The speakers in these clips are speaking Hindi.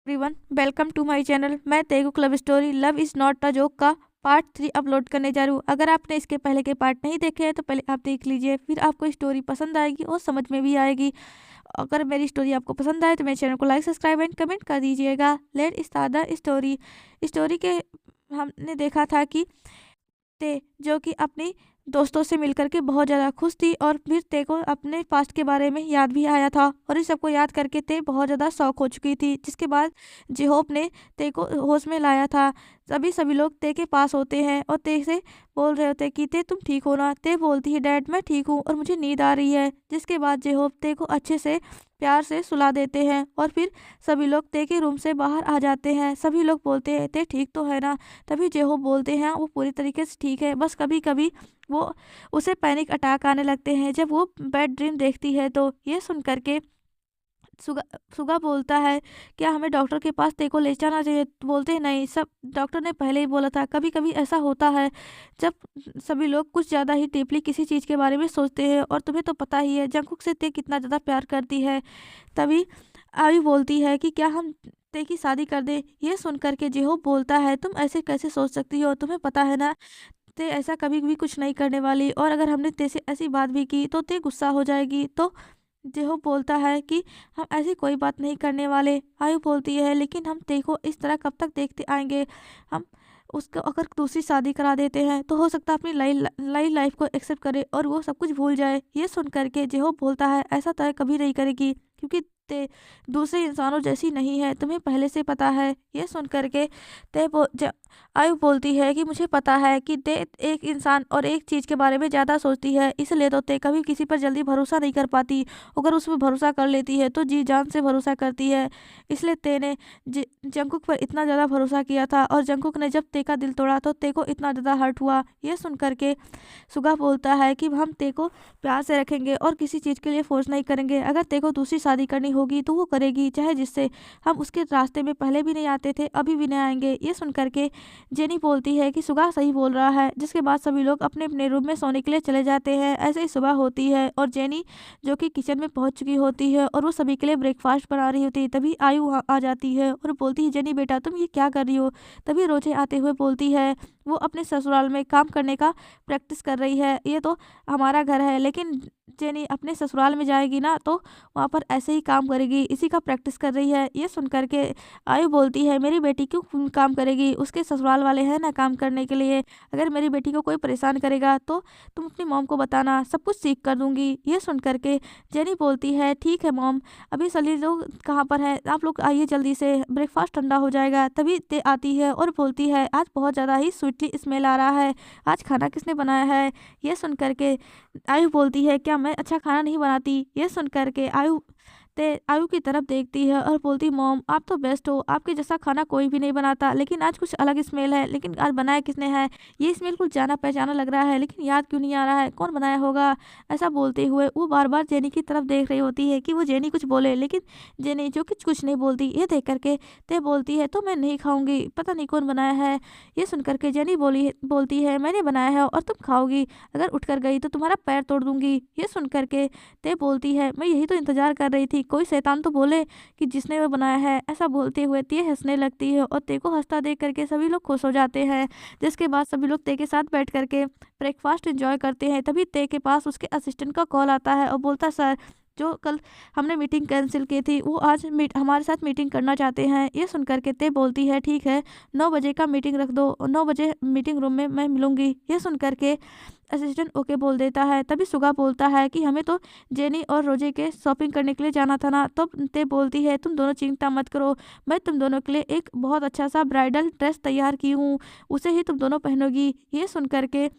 Everyone, welcome to my channel. मैं तेगु club story love is not a joke का पार्ट 3 अपलोड करने जा रही हूँ। अगर आपने इसके पहले के पार्ट नहीं देखे हैं तो पहले आप देख लीजिए, फिर आपको स्टोरी पसंद आएगी और समझ में भी आएगी। अगर मेरी स्टोरी आपको पसंद आए तो मेरे चैनल को लाइक, सब्सक्राइब एंड कमेंट कर दीजिएगा। Let start the story. Story के हमने देखा था कि ते जो कि अपनी दोस्तों से मिलकर के बहुत ज़्यादा खुश थी और फिर ते को अपने पास्ट के बारे में याद भी आया था और इस सबको याद करके ते बहुत ज़्यादा शौक हो चुकी थी। जिसके बाद जेहोप ने ते को होश में लाया था। सभी लोग ते के पास होते हैं और ते से बोल रहे होते कि ते तुम ठीक हो ना। ते बोलती है डैड मैं ठीक हूँ और मुझे नींद आ रही है। जिसके बाद जेहोप ते को अच्छे से प्यार से सुला देते हैं और फिर सभी लोग ते के रूम से बाहर आ जाते हैं। सभी लोग बोलते हैं ते ठीक तो है ना। तभी जेहोप बोलते हैं वो पूरी तरीके से ठीक है, बस कभी कभी वो उसे पैनिक अटैक आने लगते हैं जब वो बैड ड्रीम देखती है। तो ये सुन करके सुगा सुगा बोलता है क्या हमें डॉक्टर के पास तेको ले जाना चाहिए। तो बोलते हैं नहीं, सब डॉक्टर ने पहले ही बोला था। कभी कभी ऐसा होता है जब सभी लोग कुछ ज़्यादा ही डीपली किसी चीज़ के बारे में सोचते हैं और तुम्हें तो पता ही है जंगकुक से ते कितना ज़्यादा प्यार करती है। तभी आयु बोलती है कि क्या हम ते की शादी कर दें। ये सुन करके जेहोप बोलता है तुम ऐसे कैसे सोच सकती हो, तुम्हें पता है ना ते ऐसा कभी भी कुछ नहीं करने वाली और अगर हमने ते से ऐसी बात भी की तो ते गुस्सा हो जाएगी। तो जेहो बोलता है कि हम ऐसी कोई बात नहीं करने वाले। आयु बोलती है लेकिन हम ते को इस तरह कब तक देखते आएंगे। हम उसको अगर दूसरी शादी करा देते हैं तो हो सकता है अपनी नई लाइफ को एक्सेप्ट करे और वो सब कुछ भूल जाए। ये सुन करके जेहो बोलता है ऐसा तो कभी नहीं करेगी क्योंकि ते दूसरे इंसानों जैसी नहीं है, तुम्हें पहले से पता है। ये सुन करके आयु बोलती है कि मुझे पता है कि ते एक इंसान और एक चीज़ के बारे में ज़्यादा सोचती है, इसलिए तो ते कभी किसी पर जल्दी भरोसा नहीं कर पाती। अगर उस पर भरोसा कर लेती है तो जी जान से भरोसा करती है। इसलिए ते ने जंगकुक पर इतना ज़्यादा भरोसा किया था और जंगकुक ने जब ते का दिल तोड़ा तो ते को इतना ज़्यादा हर्ट हुआ। ये सुन करके सुगा बोलता है कि हम ते को प्यार से रखेंगे और किसी चीज़ के लिए फोर्स नहीं करेंगे। अगर ते को दूसरी शादी करनी होगी तो वो करेगी, चाहे जिससे हम उसके रास्ते में पहले भी नहीं आते थे अभी भी नहीं आएंगे। ये सुन करके जेनी बोलती है कि सुगा सही बोल रहा है। जिसके बाद सभी लोग अपने अपने रूम में सोने के लिए चले जाते हैं। ऐसे ही सुबह होती है और जेनी जो कि किचन में पहुंच चुकी होती है और वो सभी के लिए ब्रेकफास्ट बना रही होती है। तभी आयु वहाँ आ जाती है और बोलती है जेनी बेटा तुम ये क्या कर रही हो। तभी रोजे आते हुए बोलती है वो अपने ससुराल में काम करने का प्रैक्टिस कर रही है। ये तो हमारा घर है लेकिन जेनी अपने ससुराल में जाएगी ना तो वहाँ पर ऐसे ही काम करेगी, इसी का प्रैक्टिस कर रही है। ये सुन करके आयु बोलती है मेरी बेटी क्यों काम करेगी, उसके ससुराल वाले हैं ना काम करने के लिए। अगर मेरी बेटी को कोई परेशान करेगा तो तुम अपनी मॉम को बताना, सब कुछ सीख कर दूंगी। ये सुन करके जेनी बोलती है ठीक है मॉम, अभी सली लोग कहाँ पर है, आप लोग आइए जल्दी से, ब्रेकफास्ट ठंडा हो जाएगा। तभी ते आती है और बोलती है आज बहुत ज़्यादा ही स्वीटली स्मेल आ रहा है, आज खाना किसने बनाया है। ये सुन करके आयु बोलती है क्या मैं अच्छा खाना नहीं बनाती। ये सुन करके आयु की तरफ देखती है और बोलती मॉम आप तो बेस्ट हो, आपके जैसा खाना कोई भी नहीं बनाता, लेकिन आज कुछ अलग स्मेल है, लेकिन आज बनाया किसने है। ये स्मेल कुछ जाना पहचाना लग रहा है लेकिन याद क्यों नहीं आ रहा है, कौन बनाया होगा। ऐसा बोलते हुए वो बार बार जेनी की तरफ देख रही होती है कि वो जेनी कुछ बोले, लेकिन जेनी जो कुछ नहीं बोलती। ये देख करके ते बोलती है तो मैं नहीं खाऊंगी, पता नहीं कौन बनाया है। ये सुन करके जेनी बोलती है मैंने बनाया है और तुम खाओगी, अगर उठकर गई तो तुम्हारा पैर तोड़ दूंगी। ये सुन करके ते बोलती है मैं यही तो इंतजार कर रही थी, कोई शैतान तो बोले कि जिसने वो बनाया है। ऐसा बोलते हुए ते हंसने लगती है और ते को हंसता देख करके सभी लोग खुश हो जाते हैं। जिसके बाद सभी लोग ते के साथ बैठ करके ब्रेकफास्ट एंजॉय करते हैं। तभी ते के पास उसके असिस्टेंट का कॉल आता है और बोलता सर जो कल हमने मीटिंग कैंसिल की थी वो आज हमारे साथ मीटिंग करना चाहते हैं। ये सुनकर के ते बोलती है ठीक है 9 बजे का मीटिंग रख दो, 9 बजे मीटिंग रूम में मैं मिलूंगी। ये सुनकर के असिस्टेंट ओके बोल देता है। तभी सुगा बोलता है कि हमें तो जेनी और रोजे के शॉपिंग करने के लिए जाना था ना। तो ते बोलती है तुम दोनों चिंता मत करो, मैं तुम दोनों के लिए एक बहुत अच्छा सा ब्राइडल ड्रेस तैयार की हूँ, उसे ही तुम दोनों पहनोगी। ये सुन करके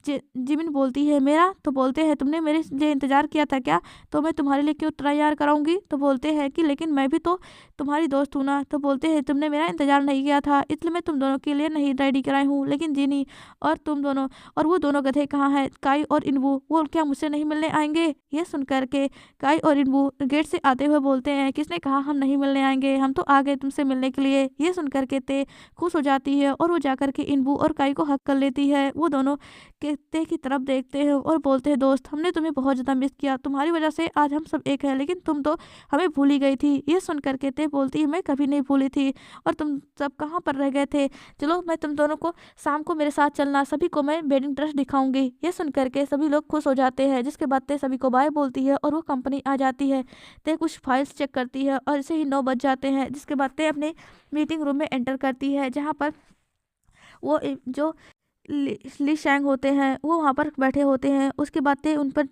जिमिन बोलती है मेरा, तो बोलते हैं तुमने मेरे लिए इंतज़ार किया था क्या, तो मैं तुम्हारे लिए क्यों तैयार कराऊंगी। तो बोलते हैं कि लेकिन मैं भी तो तुम्हारी दोस्त हूँ ना। तो बोलते हैं तुमने मेरा इंतज़ार नहीं किया था इसलिए मैं तुम दोनों के लिए नहीं रेडी कराई हूँ, लेकिन जिनी और तुम दोनों और वो दोनों गधे कहाँ कहाँ है? काई और इनवू, वो क्या मुझसे नहीं मिलने आएंगे? ये सुन करके काई और इनवू गेट से आते हुए बोलते हैं, किसने कहा हम नहीं मिलने आएंगे, हम तो आ गए तुमसे मिलने के लिए। ये सुन करके ते खुश हो जाती है और वो जाकर के इनवू और काई को हक कर लेती है। वो दोनों ते की तरफ देखते हैं और बोलते हैं, दोस्त हमने तुम्हें बहुत ज़्यादा मिस किया, तुम्हारी वजह से आज हम सब एक हैं, लेकिन तुम तो हमें भूल ही गई थी। ये सुन करके ते बोलती है, मैं कभी नहीं भूली थी, और तुम सब कहाँ पर रह गए थे? चलो मैं तुम दोनों को शाम को मेरे साथ चलना, सभी को मैं वेडिंग ड्रेस दिखाऊंगी। ये सुन करके सभी लोग खुश हो जाते हैं, जिसके बाद ते सभी को बाय बोलती है और वो कंपनी आ जाती है। ते कुछ फाइल्स चेक करती है और इसे ही 9 बज जाते हैं, जिसके बाद ते अपने मीटिंग रूम में एंटर करती है, जहाँ पर वो जो ली शैंग होते हैं वो वहाँ पर बैठे होते हैं। उसके बाद ते उन पर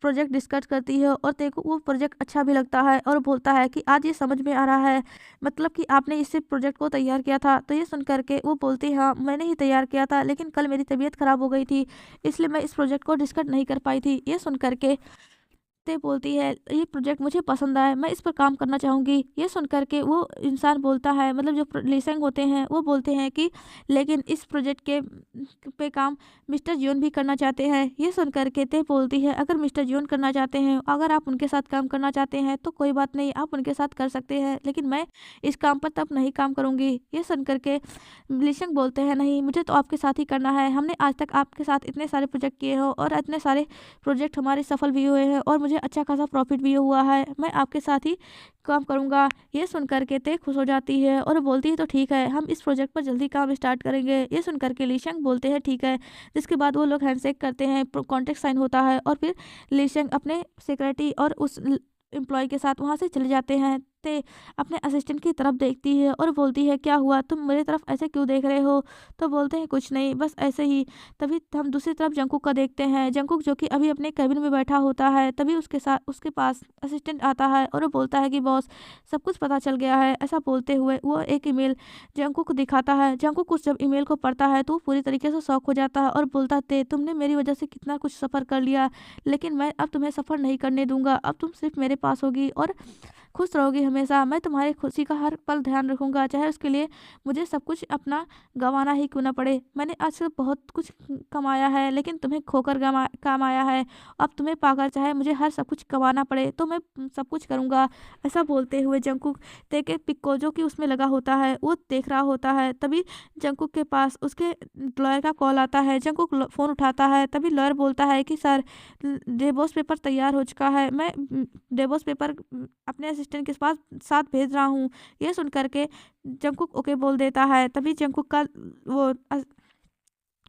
प्रोजेक्ट डिस्कस करती है और ते को वो प्रोजेक्ट अच्छा भी लगता है और बोलता है कि आज ये समझ में आ रहा है, मतलब कि आपने इससे प्रोजेक्ट को तैयार किया था। तो ये सुन करके वो बोलती है, हाँ मैंने ही तैयार किया था, लेकिन कल मेरी तबीयत ख़राब हो गई थी, इसलिए मैं इस प्रोजेक्ट को डिस्कस नहीं कर पाई थी। ये सुन करके ते बोलती है, ये प्रोजेक्ट मुझे पसंद आया, मैं इस पर काम करना चाहूँगी। ये सुन करके वो इंसान बोलता है, मतलब जो लिसेंग होते हैं वो बोलते हैं कि लेकिन इस प्रोजेक्ट के पे काम मिस्टर जियोन भी करना चाहते हैं। ये सुन करके ते बोलती है, अगर मिस्टर जियोन करना चाहते हैं, अगर आप उनके साथ काम करना चाहते हैं तो कोई बात नहीं, आप उनके साथ कर सकते हैं, लेकिन मैं इस काम पर तब नहीं काम करूँगी। ये सुन करके लिसेंग बोलते हैं, नहीं मुझे तो आपके साथ ही करना है, हमने आज तक आपके साथ इतने सारे प्रोजेक्ट किए हो और इतने सारे प्रोजेक्ट हमारे सफल भी हुए हैं और मुझे अच्छा खासा प्रॉफिट भी हुआ है, मैं आपके साथ ही काम करूँगा। ये सुन करके ते खुश हो जाती है और बोलती है, तो ठीक है, हम इस प्रोजेक्ट पर जल्दी काम स्टार्ट करेंगे। ये सुन करके लीशंग बोलते हैं, ठीक है। जिसके बाद वो लोग हैंडशेक करते हैं, कॉन्ट्रैक्ट साइन होता है और फिर लीशंग अपने सेक्रेटरी और उस एम्प्लॉय के साथ वहाँ से चले जाते हैं। ते अपने असिस्टेंट की तरफ देखती है और बोलती है, क्या हुआ, तुम मेरी तरफ ऐसे क्यों देख रहे हो? तो बोलते हैं, कुछ नहीं, बस ऐसे ही। तभी हम दूसरी तरफ जंकुक का देखते हैं। जंकुक जो कि अभी अपने कैबिन में बैठा होता है, तभी उसके पास असिस्टेंट आता है और वो बोलता है कि बॉस सब कुछ पता चल गया है। ऐसा बोलते हुए वो एक ईमेल जंकुक को दिखाता है। जंकुक जब ईमेल को पढ़ता है तो पूरी तरीके से शॉक हो जाता है और बोलता है, तुमने मेरी वजह से कितना कुछ सफ़र कर लिया, लेकिन मैं अब तुम्हें सफ़र नहीं करने दूंगा। अब तुम सिर्फ मेरे पास होगी और खुश रहोगी हमेशा। मैं तुम्हारी खुशी का हर पल ध्यान रखूंगा, चाहे उसके लिए मुझे सब कुछ अपना गंवाना ही क्यों ना पड़े। मैंने आज से बहुत कुछ कमाया है, लेकिन तुम्हें खोकर काम आया है। अब तुम्हें पाकर चाहे मुझे हर सब कुछ कमाना पड़े तो मैं सब कुछ करूँगा। ऐसा बोलते हुए जंकुक तेके पिक को जो कि उसमें लगा होता है वो देख रहा होता है। तभी जंकुक के पास उसके लॉयर का कॉल आता है। जंकुक फ़ोन उठाता है। तभी लॉयर बोलता है कि सर डिवोर्स पेपर तैयार हो चुका है, मैं डिवोर्स पेपर अपने असिस्टेंट के पास साथ भेज रहा हूँ। ये सुन करके जंकुक ओके बोल देता है। तभी जंकुक का वो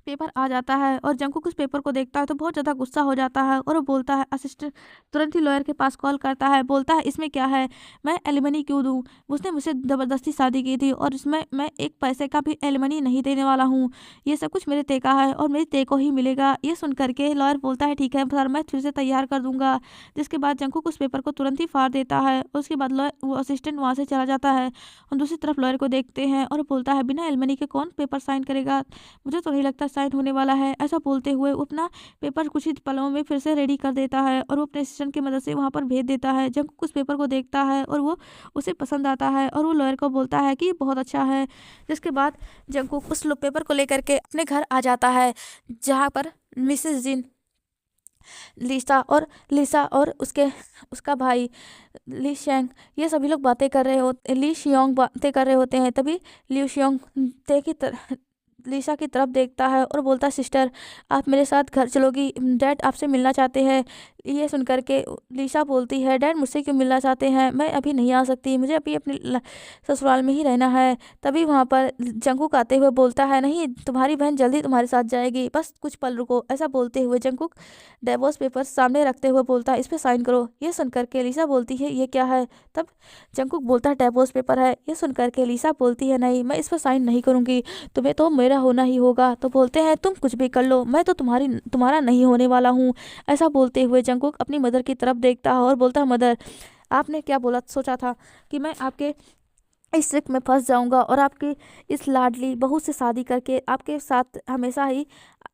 पेपर आ जाता है और जंकुक उस पेपर को देखता है तो बहुत ज़्यादा गुस्सा हो जाता है और वो बोलता है, असिस्टेंट तुरंत ही लॉयर के पास कॉल करता है। बोलता है, इसमें क्या है, मैं एलिमनी क्यों दूँ? उसने मुझसे ज़बरदस्ती शादी की थी और इसमें मैं एक पैसे का भी एलिमनी नहीं देने वाला हूँ। ये सब कुछ मेरे ते का है और मेरे ते को ही मिलेगा। ये सुन करके लॉयर बोलता है, ठीक है सर, मैं फिर से तैयार कर दूंगा। जिसके बाद जंकुक उस पेपर को तुरंत ही फाड़ देता है। उसके बाद लॉयर वो असिस्टेंट वहाँ से चला जाता है। हम दूसरी तरफ लॉयर को देखते हैं और बोलता है, बिना एलिमनी के कौन पेपर साइन करेगा? मुझे तो नहीं लगता साइन होने वाला है। ऐसा बोलते हुए वो अपना पेपर कुछ ही पलों में फिर से रेडी कर देता है और वो अपने असिस्टेंट की मदद से वहाँ पर भेज देता है। जंकुक उस पेपर को देखता है और वो उसे पसंद आता है और वो लॉयर को बोलता है कि ये बहुत अच्छा है। जिसके बाद जंकुक उस पेपर को लेकर के अपने घर आ जाता है, जहाँ पर मिसेस जिन लिसा और उसका भाई ली शेंग ये सभी लोग बातें कर रहे होते ली शियोंग बातें कर रहे होते हैं। तभी लिu शियोंग ते की लिसा की तरफ देखता है और बोलता है, सिस्टर आप मेरे साथ घर चलोगी, डैड आपसे मिलना चाहते हैं। ये सुन कर के लिसा बोलती है, डैड मुझसे क्यों मिलना चाहते हैं? मैं अभी नहीं आ सकती, मुझे अभी अपने ससुराल में ही रहना है। तभी वहाँ पर जंकुक आते हुए बोलता है, नहीं तुम्हारी बहन जल्दी तुम्हारे साथ जाएगी, बस कुछ पल रुको। ऐसा बोलते हुए जंकुक डिवोर्स पेपर सामने रखते हुए बोलता है, इस पर साइन करो। ये सुन करके लिसा बोलती है, ये क्या है? तब जंकुक बोलता है, डिवोर्स पेपर है। ये सुन करके लिसा बोलती है, नहीं मैं इस पर साइन नहीं करूँगी, तुम्हें तो मेरा होना ही होगा। तो बोलते हैं, तुम कुछ भी कर लो, मैं तो तुम्हारा नहीं होने वाला हूँ। ऐसा बोलते हुए जंकुक अपनी मदर की तरफ देखता है और बोलता है, मदर आपने क्या बोला सोचा था कि मैं आपके इस ट्रिक में फंस जाऊंगा और आपकी इस लाडली बहू से शादी करके आपके साथ हमेशा ही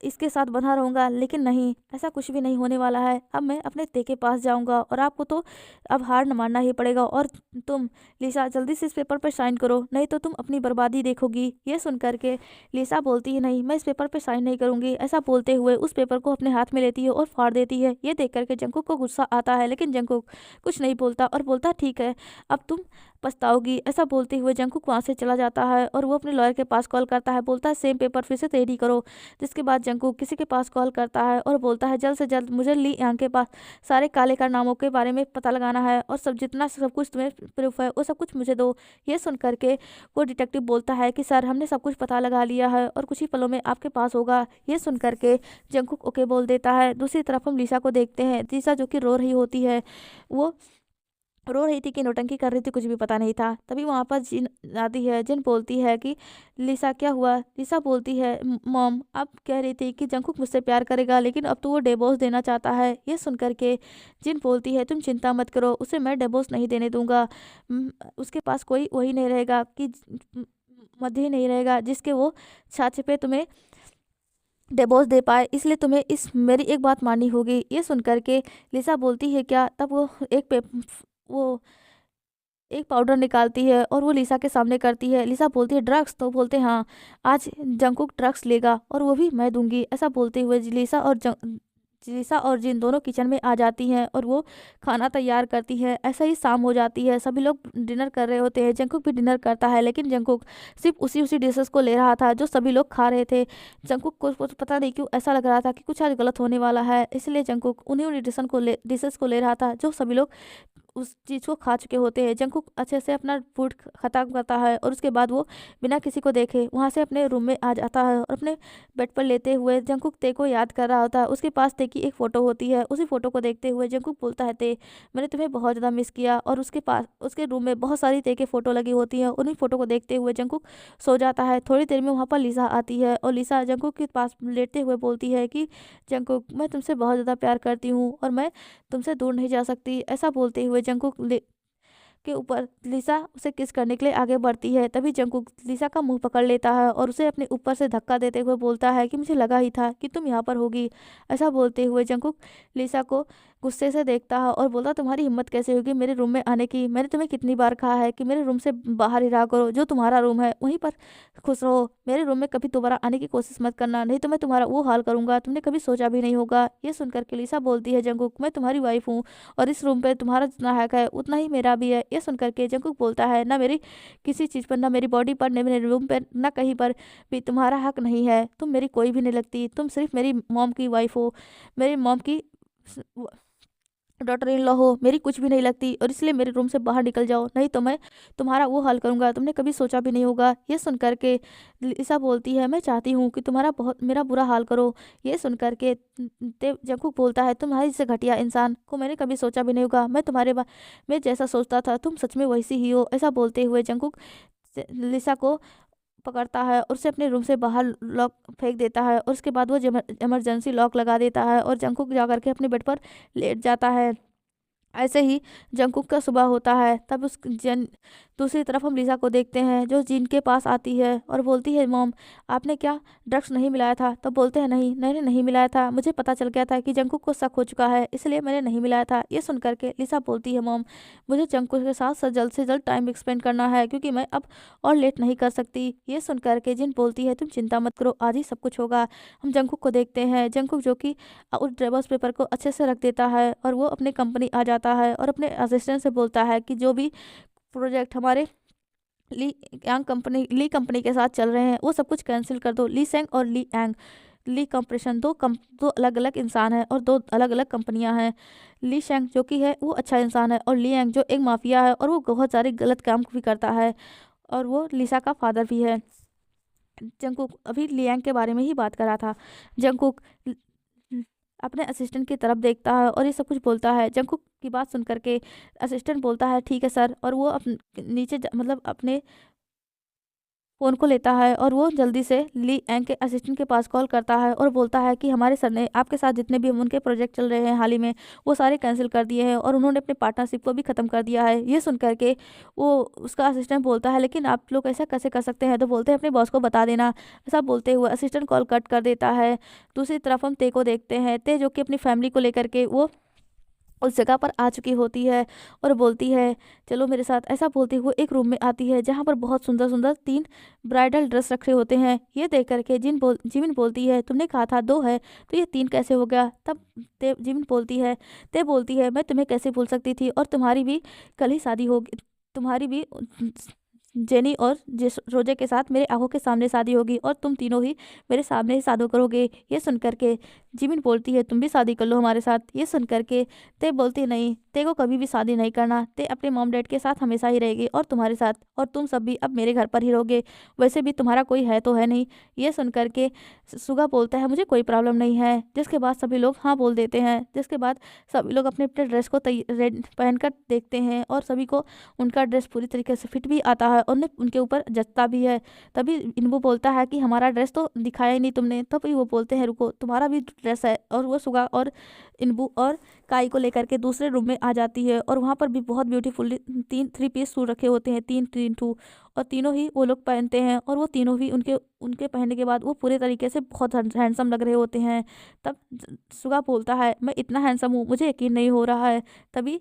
इसके साथ बना रहूंगा। लेकिन नहीं, ऐसा कुछ भी नहीं होने वाला है। अब मैं अपने ते के पास जाऊंगा और आपको तो अब हार न मानना ही पड़ेगा। और तुम लिसा जल्दी से इस पेपर पर साइन करो, नहीं तो तुम अपनी बर्बादी देखोगी। ये सुन करके लिसा बोलती है, नहीं, मैं इस पेपर पर साइन नहीं करूंगी। ऐसा बोलते हुए उस पेपर को अपने हाथ में लेती है और फाड़ देती है। ये देख करके जंकुक को गुस्सा आता है, लेकिन जंकुक कुछ नहीं बोलता और बोलता, ठीक है, अब तुम पछताओगी। ऐसा बोलते हुए जंकुक वहाँ से चला जाता है और वो अपने लॉयर के पास कॉल करता है, बोलता है सेम पेपर फिर से रेडी करो। जिसके बाद जंकुक किसी के पास कॉल करता है और बोलता है, जल्द से जल्द मुझे ली यांग के पास सारे काले कारनामों के बारे में पता लगाना है और सब जितना सब कुछ तुम्हें प्रूफ है वो सब कुछ मुझे दो। ये सुन करके वो डिटेक्टिव बोलता है कि सर, हमने सब कुछ पता लगा लिया है और कुछ ही पलों में आपके पास होगा। ये सुन करके जंकुक ओके बोल देता है। दूसरी तरफ हम लिसा को देखते हैं। लिसा जो कि रो रही होती है, वो रो रही थी कि नौटंकी कर रही थी, कुछ भी पता नहीं था। तभी वहाँ पर जिन आती है। जिन बोलती है कि लिसा क्या हुआ। लिसा बोलती है, मॉम, आप कह रही थी कि जंकुक मुझसे प्यार करेगा, लेकिन अब तो वो डिवोर्स देना चाहता है। ये सुन करके जिन बोलती है, तुम चिंता मत करो, उसे मैं डिवोर्स नहीं देने दूंगा। उसके पास कोई वही नहीं रहेगा कि मध्य ही नहीं रहेगा जिसके वो छाछ पे तुम्हें डिवोर्स दे पाए। इसलिए तुम्हें इस मेरी एक बात माननी होगी। ये सुन करके लिसा बोलती है, क्या। तब वो एक पाउडर निकालती है और वो लिसा के सामने करती है। लिसा बोलती है, ड्रग्स। तो बोलते हैं, हाँ, आज जंकुक ड्रग्स लेगा और वो भी मैं दूंगी। ऐसा बोलते हुए लिसा और जिन दोनों किचन में आ जाती हैं और वो खाना तैयार करती है। ऐसा ही शाम हो जाती है, सभी लोग डिनर कर रहे होते हैं। जंकुक भी डिनर करता है, लेकिन जंकुक सिर्फ उसी उसी डिशेस को ले रहा था जो सभी लोग खा रहे थे। जंकुक को पता नहीं क्यों ऐसा लग रहा था कि कुछ आज गलत होने वाला है, इसलिए जंकुक उन्हीं उन्हीं डिशेस को ले रहा था जो सभी लोग उस चीज़ को खा चुके होते हैं। जंकुक अच्छे से अपना फूड खत्म करता है और उसके बाद वो बिना किसी को देखे वहाँ से अपने रूम में आ जाता है और अपने बेड पर लेते हुए जंकुक ते को याद कर रहा होता है। उसके पास ते की एक फ़ोटो होती है। उसी फोटो को देखते हुए जंकुक बोलता है, ते, मैंने तुम्हें बहुत ज़्यादा मिस किया। और उसके पास उसके रूम में बहुत सारी ते के फ़ोटो लगी होती हैं। उन्हीं फ़ोटो को देखते हुए जंकुक सो जाता है। थोड़ी देर में वहाँ पर लिसा आती है और लिसा जंकुक के पास लेटते हुए बोलती है कि जंकुक, मैं तुमसे बहुत ज़्यादा प्यार करती हूँ और मैं तुमसे दूर नहीं जा सकती। ऐसा बोलते हुए जंकुक के ऊपर लिसा उसे किस करने के लिए आगे बढ़ती है। तभी जंकुक लिसा का मुंह पकड़ लेता है और उसे अपने ऊपर से धक्का देते हुए बोलता है कि मुझे लगा ही था कि तुम यहाँ पर होगी। ऐसा बोलते हुए जंकुक लिसा को गुस्से से देखता है और बोलता, तुम्हारी हिम्मत कैसे होगी मेरे रूम में आने की। मैंने तुम्हें कितनी बार कहा है कि मेरे रूम से बाहर ही रहा करो, जो तुम्हारा रूम है वहीं पर खुश रहो। मेरे रूम में कभी दोबारा आने की कोशिश मत करना, नहीं तो मैं तुम्हारा वो हाल करूंगा तुमने कभी सोचा भी नहीं होगा। ये सुनकर के लिसा बोलती है, जंकुक, मैं तुम्हारी वाइफ हूँ और इस रूम पे तुम्हारा जितना हक है उतना ही मेरा भी है। ये सुनकर के जंकुक बोलता है, ना मेरी किसी चीज़ पर, ना मेरी बॉडी पर, ना मेरे रूम पर, ना कहीं पर भी तुम्हारा हक नहीं है। तुम मेरी कोई भी नहीं लगती, तुम सिर्फ मेरी मॉम की वाइफ हो, मेरी मॉम की डॉटर इन लॉ हो, मेरी कुछ भी नहीं लगती। और इसलिए मेरे रूम से बाहर निकल जाओ, नहीं तो मैं तुम्हारा वो हाल करूंगा तुमने कभी सोचा भी नहीं होगा। ये सुन करके लिसा बोलती है, मैं चाहती हूँ कि तुम्हारा बहुत मेरा बुरा हाल करो। ये सुन करके जंकुक बोलता है, तुम्हारी से घटिया इंसान को मैंने कभी सोचा भी नहीं होगा। मैं तुम्हारे मैं जैसा सोचता था तुम सच में वैसी ही हो। ऐसा बोलते हुए जंकुक लिसा को पकड़ता है और उसे अपने रूम से बाहर लॉक फेंक देता है और उसके बाद वो इमरजेंसी लॉक लगा देता है और जंकुक जा करके अपने बेड पर लेट जाता है। ऐसे ही जंकुक का सुबह होता है। तब उस जन दूसरी तरफ हम लिसा को देखते हैं जो जिन के पास आती है और बोलती है, मॉम, आपने क्या ड्रग्स नहीं मिलाया था। तब बोलते हैं, नहीं, मैंने नहीं मिलाया था, मुझे पता चल गया था कि जंकुक को शक हो चुका है, इसलिए मैंने नहीं मिलाया था। ये सुन करके लिसा बोलती है, मॉम, मुझे जंकुक के साथ जल्द से जल्द टाइम स्पेंड करना है क्योंकि मैं अब और लेट नहीं कर सकती। ये सुन करके जिन बोलती है, तुम चिंता मत करो, आज ही सब कुछ होगा। हम जंकुक को देखते हैं, जंकुक जो कि उस ड्राइवर्स पेपर को अच्छे से रख देता है और वो अपनी कंपनी आ जाता है और अपने असिस्टेंट से बोलता है कि जो भी प्रोजेक्ट हमारे ली कंपनी के साथ चल रहे हैं वो सब कुछ कैंसिल कर दो। ली सेंग और ली एंग, ली कंप्रेशन, दो अलग अलग इंसान हैं और दो अलग अलग कंपनियां हैं। ली शेंग जो कि है वो अच्छा इंसान है और ली एंग जो एक माफिया है और वो बहुत सारे गलत काम भी करता है और वो लिसा का फादर भी है। जंकुक अभी लियांग के बारे में ही बात कर रहा था। जंकुक अपने असिस्टेंट की तरफ देखता है और ये सब कुछ बोलता है। जंकुक की बात सुन करके असिस्टेंट बोलता है, ठीक है सर, और वो नीचे मतलब अपने फ़ोन को लेता है और वो जल्दी से ली एंग के असिस्टेंट के पास कॉल करता है और बोलता है कि हमारे सर ने आपके साथ जितने भी उनके प्रोजेक्ट चल रहे हैं हाल ही में, वो सारे कैंसिल कर दिए हैं और उन्होंने अपने पार्टनरशिप को भी ख़त्म कर दिया है। ये सुन कर के वो उसका असिस्टेंट बोलता है, लेकिन आप लोग ऐसा कैसे कर सकते हैं? तो बोलते हैं अपने बॉस को बता देना। ऐसा बोलते हुए असिस्टेंट कॉल कट कर देता है। दूसरी तरफ हम ते को देखते हैं, ते जो कि अपनी फैमिली को लेकर के वो उस जगह पर आ चुकी होती है और बोलती है चलो मेरे साथ। ऐसा बोलते हुए एक रूम में आती है जहाँ पर बहुत सुंदर सुंदर 3 ब्राइडल ड्रेस रखे होते हैं। ये देख करके जिमिन बोलती है तुमने कहा था 2 है, तो ये 3 कैसे हो गया? तब जिमिन बोलती है, ते बोलती है मैं तुम्हें कैसे भूल सकती थी, और तुम्हारी भी कल ही शादी होगी, तुम्हारी भी जेनी और जिस रोजे के साथ मेरे आंखों के सामने शादी होगी और तुम तीनों ही मेरे सामने ही शादी करोगे। ये सुन करके जिमिन बोलती है तुम भी शादी कर लो हमारे साथ। ये सुन करके ते बोलती नहीं, ते को कभी भी शादी नहीं करना, ते अपने मॉम डैड के साथ हमेशा ही रहेगी और तुम्हारे साथ, और तुम सब भी अब मेरे घर पर ही रहोगे, वैसे भी तुम्हारा कोई है तो है नहीं। ये सुन करके सुगा बोलता है मुझे कोई प्रॉब्लम नहीं है। जिसके बाद सभी लोग हाँ बोल देते हैं। जिसके बाद सभी लोग अपने अपने ड्रेस को पहन कर देखते हैं और सभी को उनका ड्रेस पूरी तरीके से फिट भी आता है और उनके ऊपर जचता भी है। तभी इनबू बोलता है कि हमारा ड्रेस तो दिखाया ही नहीं तुमने। तभी वो बोलते हैं रुको तुम्हारा भी ड्रेस है, और वो सुगा और इनबू और काई को लेकर के दूसरे रूम में आ जाती है और वहाँ पर भी बहुत ब्यूटीफुल 3 पीस सूट रखे होते हैं, 3 और तीनों ही वो लोग पहनते हैं और वो तीनों ही उनके उनके पहनने के बाद वो पूरे तरीके से बहुत हैंडसम लग रहे होते हैं। तब सुगा बोलता है मैं इतना हैंडसम हूँ, मुझे यकीन नहीं हो रहा है। तभी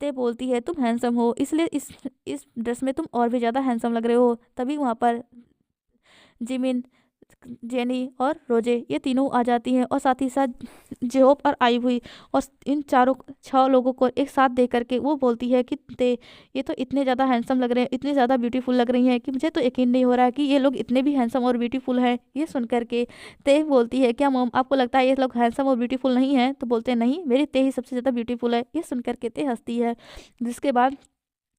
ते बोलती है तुम हैंडसम हो इसलिए इस ड्रेस में तुम और भी ज़्यादा हैंडसम लग रहे हो। तभी वहाँ पर जिमिन, जेनी और रोजे ये तीनों आ जाती हैं और साथ ही साथ जेहोप और आई हुई, और इन 6 लोगों को एक साथ देख करके वो बोलती है कि ते ये तो इतने ज़्यादा हैंडसम लग रहे हैं, इतने ज़्यादा ब्यूटीफुल लग रही हैं कि मुझे तो यकीन नहीं हो रहा है कि ये लोग इतने भी हैंडसम और ब्यूटीफुल हैं। ये सुन करके ते बोलती है क्या मॉम आपको लगता है ये लोग हैंडसम और ब्यूटीफुल नहीं हैं? तो बोलते हैं नहीं, मेरी ते ही सबसे ज़्यादा ब्यूटीफुल है। ये सुन करके ते हंसती है। जिसके बाद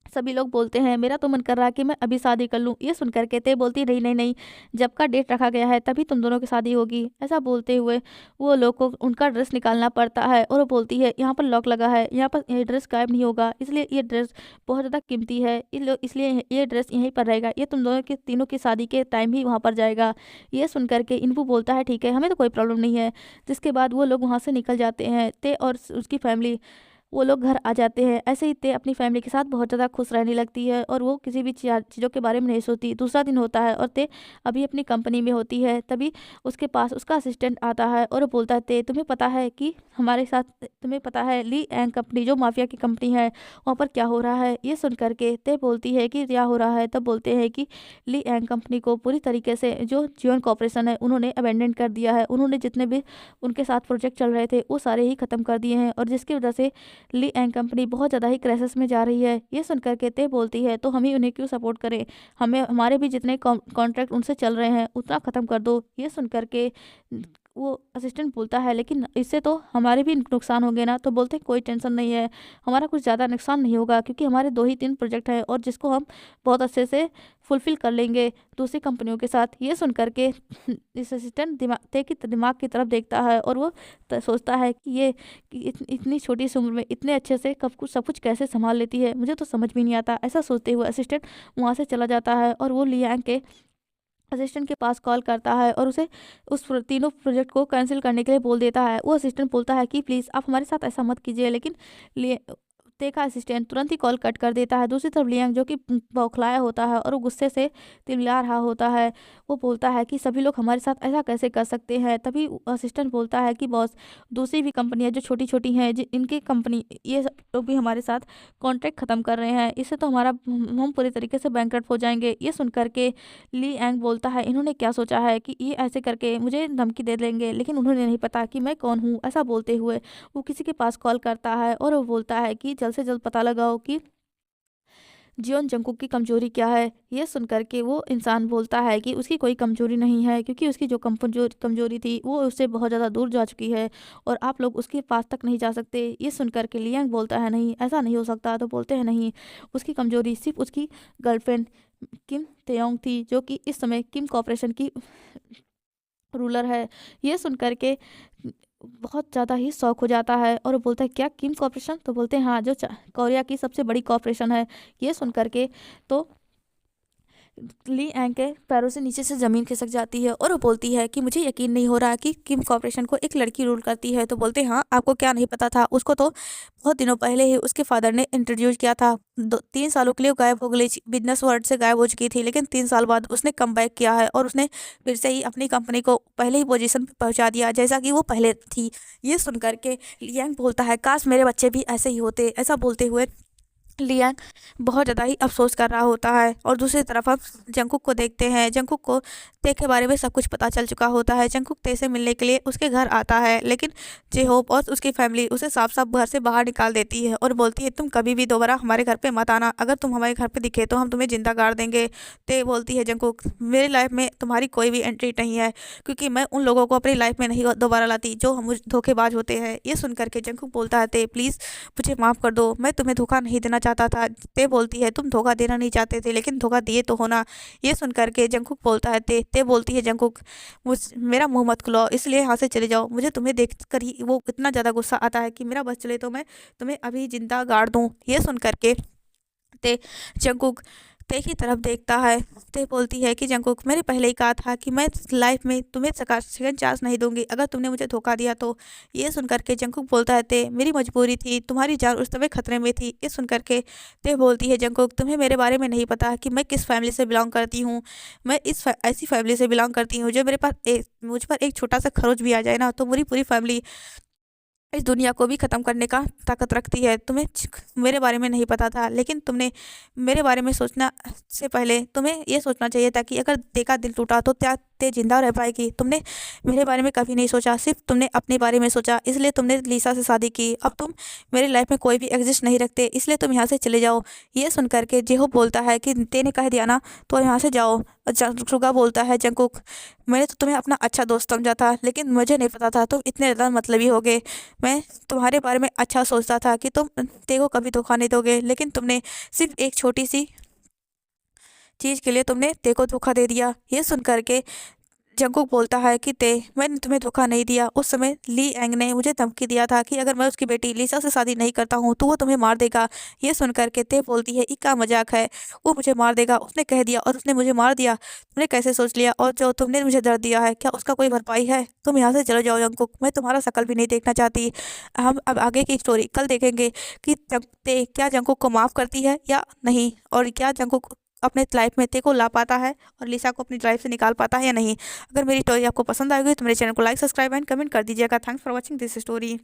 सभी लोग बोलते हैं मेरा तो मन कर रहा है कि मैं अभी शादी कर लूँ। ये सुनकर के ते बोलती नहीं नहीं नहीं, जब का डेट रखा गया है तभी तुम दोनों की शादी होगी। ऐसा बोलते हुए वो लोग को उनका ड्रेस निकालना पड़ता है और वो बोलती है यहाँ पर लॉक लगा है, यहाँ पर ये ड्रेस गायब नहीं होगा, इसलिए ये ड्रेस बहुत ज़्यादा कीमती है, इसलिए ये ड्रेस यहीं पर रहेगा, ये तुम दोनों के तीनों की शादी के टाइम ही वहाँ पर जाएगा। ये सुन करके इनपू बोलता है ठीक है, हमें तो कोई प्रॉब्लम नहीं है। जिसके बाद वो लोग वहाँ से निकल जाते हैं। ते और उसकी फैमिली वो लोग घर आ जाते हैं। ऐसे ही ते अपनी फैमिली के साथ बहुत ज़्यादा खुश रहने लगती है और वो किसी भी चीज़ों के बारे में नहीं सोचती। दूसरा दिन होता है और ते अभी अपनी कंपनी में होती है। तभी उसके पास उसका असिस्टेंट आता है और वो बोलता है ते तुम्हें पता है कि हमारे साथ, तुम्हें पता है ली एंड कंपनी जो माफिया की कंपनी है वहाँ पर क्या हो रहा है? ये सुन करके ते बोलती है कि क्या हो रहा है? तब बोलते हैं कि ली एंड कंपनी को पूरी तरीके से जो जियोन कॉर्पोरेशन है उन्होंने अबेंडन कर दिया है। उन्होंने जितने भी उनके साथ प्रोजेक्ट चल रहे थे वो सारे ही ख़त्म कर दिए हैं, और जिसकी वजह से ली एंड कंपनी बहुत ज़्यादा ही क्राइसिस में जा रही है। ये सुनकर के ते बोलती है तो हम ही उन्हें क्यों सपोर्ट करें, हमें हमारे भी जितने कॉन्ट्रैक्ट उनसे चल रहे हैं उतना ख़त्म कर दो। ये सुनकर के वो असिस्टेंट बोलता है लेकिन इससे तो हमारे भी नुकसान होंगे ना। तो बोलते हैं कोई टेंशन नहीं है, हमारा कुछ ज़्यादा नुकसान नहीं होगा क्योंकि हमारे 2 ही 3 प्रोजेक्ट हैं और जिसको हम बहुत अच्छे से फुलफिल कर लेंगे दूसरी कंपनियों के साथ। ये सुन करके इस असिस्टेंट दिमाग की तरफ देखता है और वो सोचता है कि ये कि इतनी छोटी सी उम्र में इतने अच्छे से कब कुछ सब कुछ कैसे संभाल लेती है, मुझे तो समझ भी नहीं आता। ऐसा सोचते हुए असिस्टेंट वहाँ से चला जाता है और वो लियांग के असिस्टेंट के पास कॉल करता है और उसे उस तीनों प्रोजेक्ट को कैंसिल करने के लिए बोल देता है। वो असिस्टेंट बोलता है कि प्लीज़ आप हमारे साथ ऐसा मत कीजिए, लेकिन ते का असिस्टेंट तुरंत ही कॉल कट कर देता है। दूसरी तरफ लियांग जो कि बौखलाया होता है और वो गुस्से से तिलमिला रहा होता है, वो बोलता है कि सभी लोग हमारे साथ ऐसा कैसे कर सकते हैं। तभी असिस्टेंट बोलता है कि बॉस दूसरी भी कंपनियां जो छोटी छोटी हैं इनकी कंपनी ये लोग भी हमारे साथ कॉन्ट्रैक्ट ख़त्म कर रहे हैं, इससे तो हमारा हम पूरी तरीके से बैंकरप्ट हो जाएंगे। ये सुन करके ली एंग बोलता है इन्होंने क्या सोचा है कि ये ऐसे करके मुझे धमकी दे देंगे, लेकिन उन्होंने नहीं पता कि मैं कौन हूँ। ऐसा बोलते हुए वो किसी के पास कॉल करता है और वो बोलता है कि जल्द से जल्द पता लगाओ कि जियोन जंगकुक की कमजोरी क्या है। ये सुनकर के वो इंसान बोलता है कि उसकी कोई कमजोरी नहीं है क्योंकि उसकी जो कमजोरी थी वो उससे बहुत ज़्यादा दूर जा चुकी है और आप लोग उसके पास तक नहीं जा सकते। ये सुनकर के लियांग बोलता है नहीं ऐसा नहीं हो सकता। तो बोलते हैं नहीं, उसकी कमजोरी सिर्फ उसकी गर्लफ्रेंड किम तेयोंग थी जो कि इस समय किम कॉर्पोरेशन की रूलर है। ये सुनकर के बहुत ज़्यादा ही शौक हो जाता है और वो बोलता है क्या किम कॉर्पोरेशन? तो बोलते हैं हाँ, जो कोरिया की सबसे बड़ी कॉर्पोरेशन है। ये सुन करके तो ली एंग के पैरों से नीचे से ज़मीन खिसक जाती है और वो बोलती है कि मुझे यकीन नहीं हो रहा कि किम कॉर्पोरेशन को एक लड़की रूल करती है। तो बोलते हैं हाँ, आपको क्या नहीं पता था, उसको तो बहुत दिनों पहले ही उसके फादर ने इंट्रोड्यूस किया था। 3 सालों के लिए वो गायब हो गई, बिजनेस वर्ल्ड से गायब हो चुकी थी, लेकिन 3 साल बाद उसने कम बैक किया है और उसने फिर से ही अपनी कंपनी को पहले ही पोजीशन पे पहुंचा दिया जैसा कि वो पहले थी। ये सुन करके लियांग बोलता है काश मेरे बच्चे भी ऐसे ही होते। ऐसा बोलते हुए लियांग बहुत ज़्यादा ही अफसोस कर रहा होता है। और दूसरी तरफ हम जंगकुक को देखते हैं। जंगकुक को ते के बारे में सब कुछ पता चल चुका होता है। जंगकुक ते से मिलने के लिए उसके घर आता है, लेकिन जेहोप और उसकी फैमिली उसे साफ साफ घर से बाहर निकाल देती है और बोलती है तुम कभी भी दोबारा हमारे घर पे मत आना, अगर तुम हमारे घर पे दिखे तो हम तुम्हें जिंदा गाड़ देंगे। ते बोलती है जंगकुक मेरी लाइफ में तुम्हारी कोई भी एंट्री नहीं है, क्योंकि मैं उन लोगों को अपनी लाइफ में नहीं दोबारा लाती जो हम धोखेबाज होते हैं। ये सुन करके जंगकुक बोलता है ते प्लीज़ मुझे माफ़ कर दो, मैं तुम्हें धोखा नहीं देना चाहता था। ते बोलती है तुम धोखा देना नहीं चाहते थे, लेकिन धोखा दिए तो होना। ये सुन करके जंगकुक बोलता है ते बोलती है जंगकुक मुझ मेरा मुंह मत खुलाओ, इसलिए यहाँ से चले जाओ। मुझे तुम्हें देख कर ही वो इतना ज़्यादा गुस्सा आता है कि मेरा बस चले तो मैं तुम्हें अभी जिंदा गाड़ दूँ। ये सुन करके ते जंगकुक ते की तरफ देखता है। ते बोलती है कि जंगकुक मैंने पहले ही कहा था कि मैं लाइफ में तुम्हें सेकंड चांस नहीं दूंगी अगर तुमने मुझे धोखा दिया तो। ये सुन करके जंगकुक बोलता है ते मेरी मजबूरी थी, तुम्हारी जान उस समय खतरे में थी। ये सुन करके ते बोलती है जंगकुक तुम्हें मेरे बारे में नहीं पता कि मैं किस फैमिली से बिलोंग करती हूँ। मैं ऐसी फैमिली से बिलोंग करती हूँ जो मेरे पास मुझ पर एक छोटा सा खरोच भी आ जाए ना तो मेरी पूरी फैमिली इस दुनिया को भी ख़त्म करने का ताकत रखती है। तुम्हें मेरे बारे में नहीं पता था, लेकिन तुमने मेरे बारे में सोचना से पहले तुम्हें ये सोचना चाहिए था कि अगर देखा दिल टूटा तो क्या ते जिंदा रह पाएगी। तुमने मेरे बारे में कभी नहीं सोचा, सिर्फ तुमने अपने बारे में सोचा, इसलिए तुमने लिसा से शादी की। अब तुम मेरी लाइफ में कोई भी एग्जिस्ट नहीं रखते, इसलिए तुम यहाँ से चले जाओ। ये सुन करके जेहो बोलता है कि ते ने कह दिया ना तो यहाँ से जाओ। सुगा बोलता है जंगकुक मैंने तो तुम्हें अपना अच्छा दोस्त समझा था, लेकिन मुझे नहीं पता था तुम इतने ज़्यादा मतलबी होगे। मैं तुम्हारे बारे में अच्छा सोचता था कि तुम ते को कभी धोखा नहीं दोगे, लेकिन तुमने सिर्फ एक छोटी सी चीज़ के लिए तुमने ते को धोखा दे दिया। ये सुन करके जंगकुक बोलता है कि ते मैंने तुम्हें धोखा नहीं दिया। उस समय ली एंग ने मुझे धमकी दिया था कि अगर मैं उसकी बेटी लिसा से शादी नहीं करता हूँ तो वो तुम्हें मार देगा। ये सुन करके ते बोलती है इसका मजाक है, वो मुझे मार देगा, उसने कह दिया और उसने मुझे मार दिया। तुमने कैसे सोच लिया, और जो तुमने मुझे दर्द दिया है क्या उसका कोई भरपाई है। तुम यहाँ से चले जाओ जंगकुक, मैं तुम्हारा शकल भी नहीं देखना चाहती। हम अब आगे की स्टोरी कल देखेंगे कि ते क्या जंगकुक को माफ़ करती है या नहीं, और क्या जंगकुक अपने लाइफ में ते को ला पाता है और लिसा को अपनी लाइफ से निकाल पाता है या नहीं। अगर मेरी स्टोरी आपको पसंद आएगी तो मेरे चैनल को लाइक सब्सक्राइब एंड कमेंट कर दीजिएगा। Thanks for watching this story.